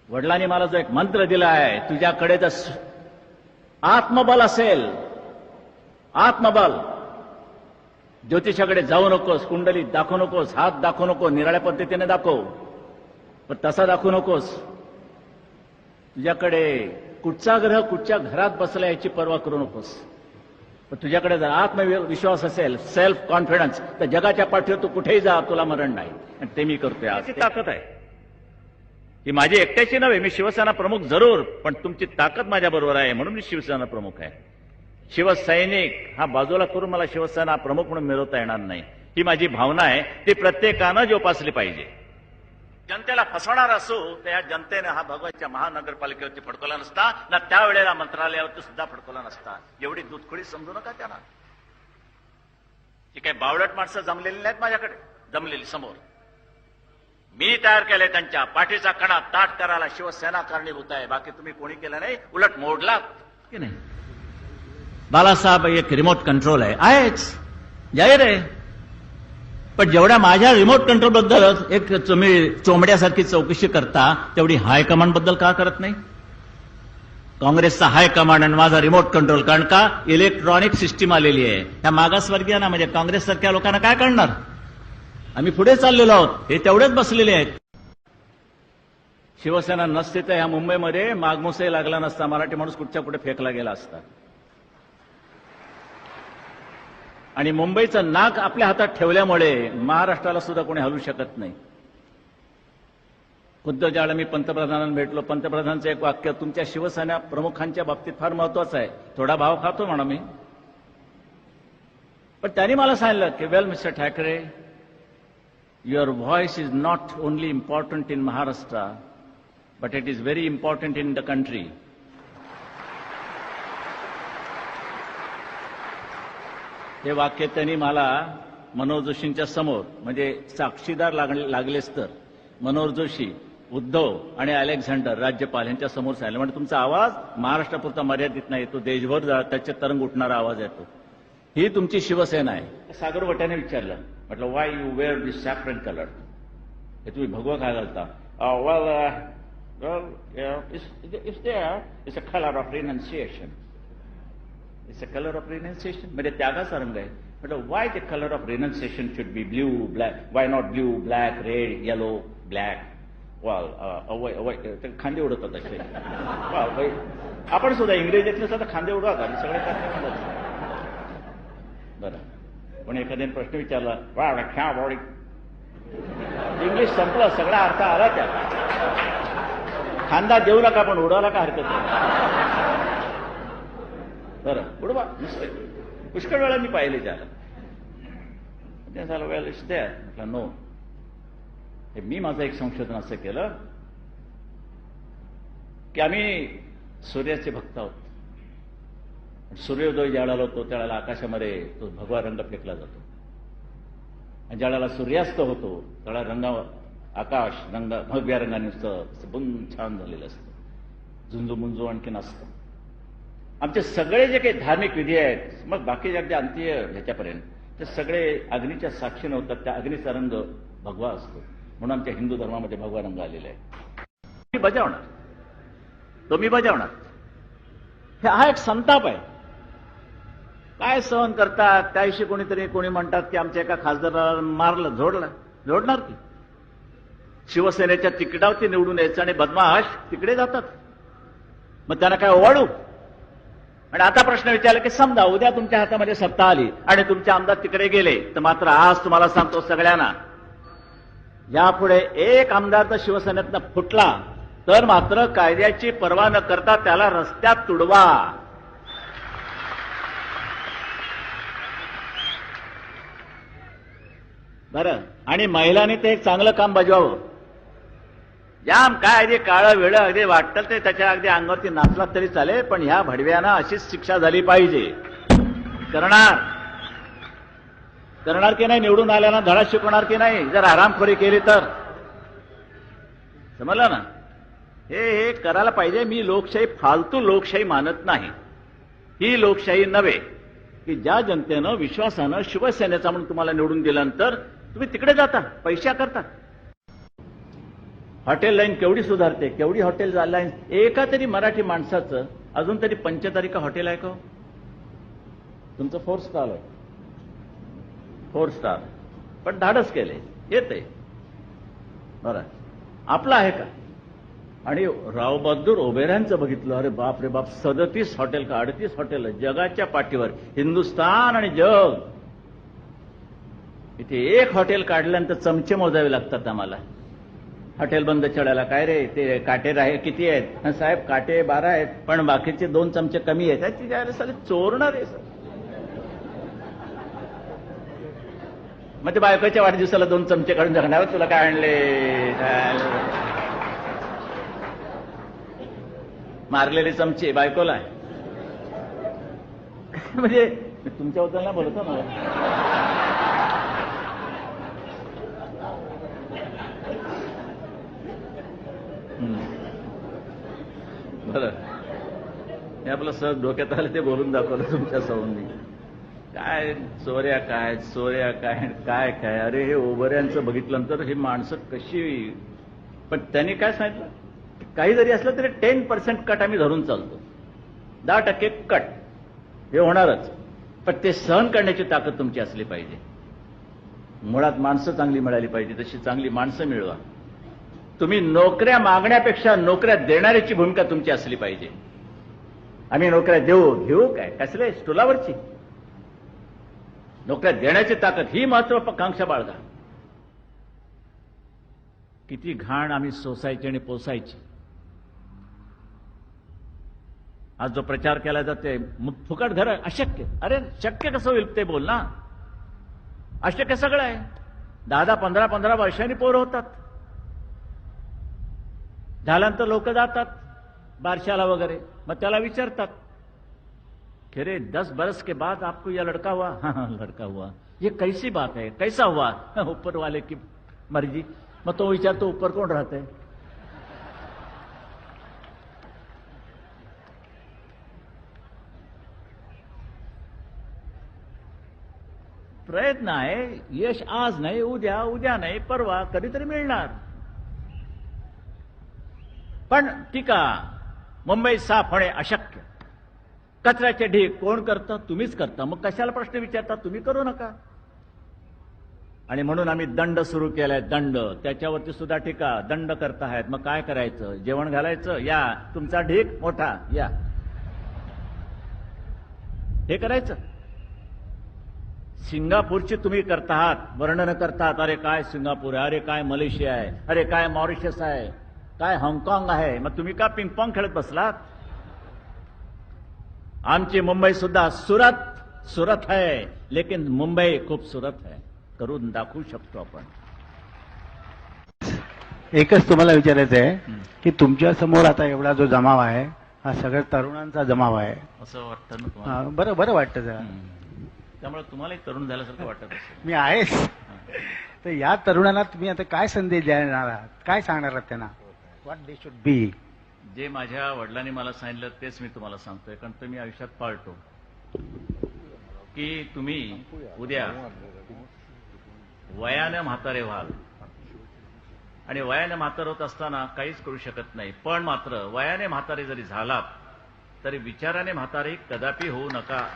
वडिलांनी मला जो एक मंत्र दिला आहे, तुझ्याकडे जर आत्मबल असेल, आत्मबल, ज्योतिषाकडे जाऊ नकोस, कुंडली दाखवू नकोस, हात दाखवू नको, निराळ्या पद्धतीने दाखव, पण तसा दाखवू नकोस. तुझ्याकडे कुठचा ग्रह कुठच्या घरात बसला याची पर्वा करू नकोस. पण तुझ्याकडे जर आत्मविश्वास असेल, सेल्फ कॉन्फिडन्स, तर जगाच्या पाठीवर तू कुठेही जा, तुला मरण नाही. आणि ते मी करतोय. आज ताकद आहे ही माझी एकट्याची नव्हे. मी शिवसेना प्रमुख जरूर, पण तुमची ताकद माझ्या बरोबर आहे म्हणून मी शिवसेना प्रमुख आहे. शिवसैनिक हा बाजूला करून मला शिवसेना प्रमुख म्हणून मिळवता येणार नाही. ही माझी भावना आहे, ती प्रत्येकानं जोपासली पाहिजे. जनतेला फसवणार असो तर या जनतेने हा भगवानच्या महानगरपालिकेवरती फडकवला नसता ना, त्यावेळेला मंत्रालयावरती सुद्धा फडकवला नसता. एवढी दूधखोळी समजू नका त्यांना. ती काही बावळट माणसं जमलेली नाहीत माझ्याकडे, जमलेली समोर मी तयार केले. त्यांच्या पाठीचा कणा ताट करायला शिवसेना कारणीभूत आहे. बाकी तुम्ही कोणी केलं नाही, उलट मोडलात की नाही. बालासाहेब एक रिमोट कंट्रोल आहेच, जाहीर आहे. पण जेवढ्या माझ्या रिमोट कंट्रोल बद्दल एक तुम्ही चोमड्यासारखी चौकशी करता, तेवढी हायकमांड बद्दल का करत नाही? काँग्रेसचा हायकमांड आणि माझा रिमोट कंट्रोल. कारण का इलेक्ट्रॉनिक सिस्टीम आलेली आहे. त्या मागासवर्गीयांना म्हणजे काँग्रेससारख्या लोकांना काय कळणार? आम्ही पुढे चाललेलो आहोत, हे तेवढेच बसलेले आहेत. शिवसेना नसते तर ह्या मुंबईमध्ये मागमुसही लागला नसता, मराठी माणूस कुठच्या कुठे फेकला गेला असता. आणि मुंबईचं नाक आपल्या हातात ठेवल्यामुळे महाराष्ट्राला सुद्धा कोणी हलवू शकत नाही. खुद्द ज्यावेळेला मी पंतप्रधानांना भेटलो, पंतप्रधानांचं एक वाक्य तुमच्या शिवसेना प्रमुखांच्या बाबतीत फार महत्वाचं आहे. थोडा भाव खातो म्हणा मी, पण त्यांनी मला सांगितलं की well mister Thackeray, your voice is not only important in Maharashtra, but it is very important in the country. हे वाक्य त्यांनी मला मनोहर जोशींच्या समोर, म्हणजे साक्षीदार लागलेच तर मनोहर जोशी, उद्धव आणि अलेक्झांडर राज्यपाल यांच्या समोर सांगितलं. म्हणजे तुमचा आवाज महाराष्ट्रापुरता मर्यादित नाही, तो देशभर त्याचे तरंग उठणारा आवाज येतो. ही तुमची शिवसेना आहे. सागर वट्याने विचारलं, म्हटलं why you wear this saffron colour, हे तुम्ही भगवा काय घालता? It's a colour of renunciation. It's a colour of renunciation म्हणजे त्यागाचा रंग आहे. म्हटलं why the colour of renunciation should be blue black, why not blue black red yellow black. खांदे उडवतात असे. आपण सुद्धा इंग्रजीतले सुद्धा खांदे उडवतात सगळे करतात. बरं, पण एखाद्याने प्रश्न विचारला, वा बॉडी, इंग्लिश संपलं, सगळा अर्थ आला त्याला. खांदा देऊ नका पण उडवायला का हरकत नाही. बरं, उडवा नसते. पुष्कळ वेळा मी पाहिले त्याला. ते झालं वेळ इष्टे म्हटलं नो. हे मी माझं एक संशोधन असं केलं की आम्ही सूर्याचे भक्त आहोत. सूर्योदय ज्यावेळेला होतो त्यावेळेला आकाशामध्ये तो भगवा रंग फेकला जातो, आणि ज्यावेळेला सूर्यास्त होतो त्यावेळेला रंगावर आकाश रंग भगव्या रंगाने नुसतं बुंद छान झालेलं असतं, झुंजू मुंजू आणखीन असतं. आमचे सगळे जे काही धार्मिक विधी आहेत, मग बाकी अगदी अंतीय ह्याच्यापर्यंत, ते सगळे अग्नीच्या साक्षीने होतात. त्या अग्नीचा रंग भगवा असतो, म्हणून आमच्या हिंदू धर्मामध्ये भगवा रंग आलेला आहे. मी बजावणार, तो मी बजावणार. हा एक संताप आहे. काय सहन करतात त्याविषयी कोणी म्हणतात की आमच्या एका खासदाराला मारलं, जोडणार की शिवसेनेच्या तिकिटावरती निवडून यायचं आणि बदमाश तिकडे जातात, मग त्यांना काय ओवाळू? आणि आता प्रश्न विचारला की समजा उद्या तुमच्या हातामध्ये सत्ता आली आणि तुमचे आमदार तिकडे गेले, तर मात्र आज तुम्हाला सांगतो सगळ्यांना, यापुढे एक आमदार जर शिवसेनेतनं फुटला तर मात्र कायद्याची पर्वा न करता त्याला रस्त्यात तुडवा. बरं, आणि महिलांनी ते एक चांगलं काम बजवावं. जाम काय अगदी काळं वेळ अगदी वाटतं ते त्याच्या अगदी अंगावरती नाचला तरी चालेल, पण ह्या भडव्यांना अशीच शिक्षा झाली पाहिजे. करणार की नाही? निवडून आल्यानं धडा शिकवणार की नाही? जर आरामखोरी केली तर समजलं ना? हे करायला पाहिजे. मी लोकशाही फालतू लोकशाही मानत नाही. ही लोकशाही नव्हे की ज्या जनतेनं विश्वासानं शिवसेनेचा म्हणून तुम्हाला निवडून दिल्यानंतर तुम्ही तिकडे जाता पैशा करता. हॉटेल लाईन केवढी सुधारते, केवढी हॉटेल लाईन. एका तरी मराठी माणसाचं अजून तरी पंचतारिका हॉटेल आहे का? तुमचं 4 स्टार आहे, 4 स्टार, पण धाडस केले, येते बरं. आपलं आहे का? आणि रावबहादूर ओबेरांचं बघितलं, अरे बाप रे बाप, 37 हॉटेल का 38 हॉटेल जगाच्या पाठीवर, हिंदुस्थान आणि जग. इथे एक हॉटेल काढल्यानंतर चमचे मोजावे लागतात आम्हाला. हॉटेल बंद चढायला काय रे, ते काटे राहे किती आहेत? साहेब काटे 12 आहेत, पण बाकीचे 2 चमचे कमी आहेत. ती जायला साले चोरणार आहे सर. मग ते बायकोच्या वाढदिवसाला 2 चमचे काढून जगणार, तुला काय आणले? मारलेले चमचे बायकोला. म्हणजे तुमच्याबद्दल ना बोलतो ना. बरं, हे आपलं सहज डोक्यात आलं ते बोलून दाखवलं तुमच्या समोर. काय चोऱ्या काय, चोऱ्या काय, काय काय. अरे हे ओबऱ्यांचं बघितल्यानंतर हे माणसं कशी. पण त्यांनी काय सांगितलं, काही जरी असलं तरी 10% कट आम्ही धरून चालतो, 10% कट हे होणारच. पण ते सहन करण्याची ताकद तुमची असली पाहिजे. मुळात माणसं चांगली मिळाली पाहिजे, तशी चांगली माणसं मिळवा. तुम्ही नोकऱ्या मागण्यापेक्षा नोकऱ्या देणाऱ्याची भूमिका तुमची असली पाहिजे. आम्ही नोकऱ्या देऊ घेऊ काय, कसले स्टुलावरची. नोकऱ्या देण्याची ताकद ही महत्वाकांक्षा बाळगा. किती घाण आम्ही सोसायची आणि पोसायची. आज जो प्रचार केला जाते फुकट घर अशक्य. अरे शक्य कसं होईल ते बोल ना. अशक्य सगळं आहे. 10-15 वर्षांनी पोरं होतात, झाल्यानंतर लोक जातात बारशाला वगैरे, मग त्याला विचारतात, खेरे 10 बरस के बाद आपको यह लड़का हुआ? हाँ लड़का हुआ. ये कैसी बात है, कैसा हुआ? ऊपर वाले की मर्जी. मग तो विचारतो ऊपर कोण राहते? प्रयत्न आहे. यश आज नाही, उद्या, उद्या नाही, परवा कधीतरी मिळणार. पण टीका, मुंबई साफ होणे अशक्य. कचऱ्याचे ढीग कोण करतं? तुम्हीच करता. मग कशाला प्रश्न विचारता? तुम्ही करू नका. आणि म्हणून आम्ही दंड सुरू केलाय. दंड, त्याच्यावरती सुद्धा टीका. दंड करतायत, मग काय करायचं? जेवण घालायचं? या. तुमचा ढीग मोठा, या. हे करायचं. सिंगापूरची तुम्ही करताहात, वर्णन करतात. अरे काय सिंगापूर आहे, अरे काय मलेशिया आहे, अरे काय मॉरिशस आहे, काय हाँगकाँग आहे. मग तुम्ही का पिंगपॉंग खेळत बसलात? आमची मुंबई सुद्धा सुरत है, लेकिन मुंबई खूबसूरत है. करून दाखवू शकतो आपण. एकच तुम्हाला विचारायचं आहे की तुमच्या समोर आता एवढा जो जमाव आहे हा सगळ्या तरुणांचा जमाव आहे असं वाटतं ना तुम्हाला? बरं वाटतं जरा. त्यामुळे तुम्हालाही तरुण झाल्यासारखं वाटत असेल. मी आहेच. तर या तरुणांना तुम्ही आता काय संदेश देणार आहात, काय सांगणार आहात त्यांना? What they should be. जे माझ्या वडिलांनी मला सांगितलं तेच मी तुम्हाला सांगतोय, कारण ते मी आयुष्यात पाळतो. की तुम्ही उद्या वयाने म्हातारे व्हाल, आणि वयाने म्हातारे होत असताना काहीच करू शकत नाही. पण मात्र वयाने म्हातारे जरी झालात तरी विचाराने म्हातारे कदापि होऊ नका.